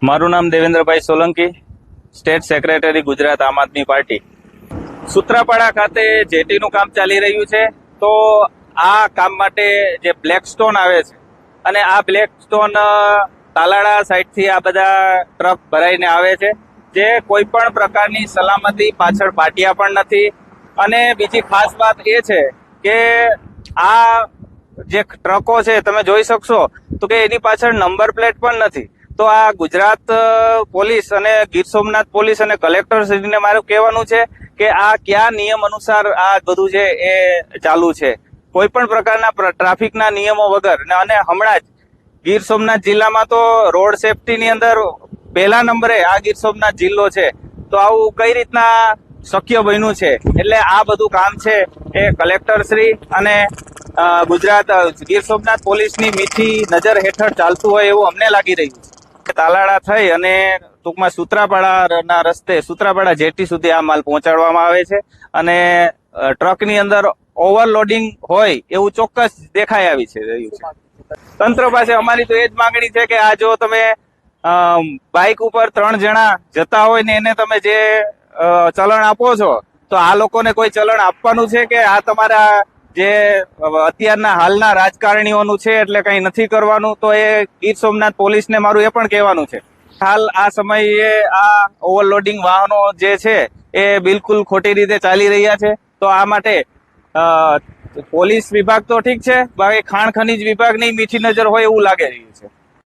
મારું નામ Devendrabhai Solanki, state secretary Gujarat આમ આદમી પાર્ટી. સૂત્રાપાડા ખાતે જેટીનું કામ ચાલી રહ્યું છે. તો આ કામ માટે જે બ્લેક સ્ટોન આવે છે અને આ બ્લેક સ્ટોન તાલાળા સાઈડથી આ બધા ટ્રક ભરાઈને આવે છે, જે કોઈ પણ પ્રકારની સલામતી પાછળ પાટિયા પણ નથી. અને બીજી ખાસ વાત એ છે કે આ જે ટ્રકો છે તમે જોઈ શકશો તો કે એની પાછળ નંબર પ્લેટ પણ નથી. તો આ ગુજરાત પોલીસ અને ગીર સોમનાથ પોલીસ અને કલેક્ટર શ્રીને મારું કહેવાનું છે કે આ કયા નિયમ અનુસાર આ બધું છે એ ચાલુ છે. કોઈ પણ પ્રકારના ટ્રાફિકના નિયમો વગર. અને હમણાં જ ગીર સોમનાથ જિલ્લામાં તો રોડ સેફટીની અંદર પહેલા નંબરે આ ગીર સોમનાથ જિલ્લો છે. તો આવું કઈ રીતના શક્ય બન્યું છે? એટલે આ બધું કામ છે એ કલેક્ટર શ્રી અને ગુજરાત ગીર સોમનાથ પોલીસની મીઠી નજર હેઠળ ચાલતું હોય એવું અમને લાગી રહ્યું છે. તાલાળા થઈ અને ટૂંકમાં સૂત્રાપાડાના રસ્તે સૂત્રાપાડા જેટી સુધી આ માલ પહોંચાડવામાં આવે છે. અને ટ્રકની અંદર ઓવરલોડિંગ હોય એવું ચોક્કસ દેખાઈ આવી છે રહ્યું છે. તંત્ર પાસે અમારી તો એ જ માંગણી છે કે આ જો તમે બાઇક ઉપર 3 જણા જતા હોય ને એને તમે જે ચલણ આપો છો, તો આ લોકોને કોઈ ચલણ આપવાનું છે કે આ તમારા જે અત્યારના હાલના રાજકારણીઓનું છે એટલે કંઈ નથી કરવાનું? તો એ ગીર સોમનાથ પોલીસને મારું એ પણ કહેવાનું છે. હાલ આ સમયે આ ઓવરલોડિંગ વાહનો જે છે એ બિલકુલ ખોટી રીતે ચાલી રહ્યા છે. તો આ માટે પોલીસ વિભાગ તો ઠીક છે, બાકી ખાણ ખનીજ વિભાગની મીઠી નજર હોય એવું લાગે રહ્યું છે.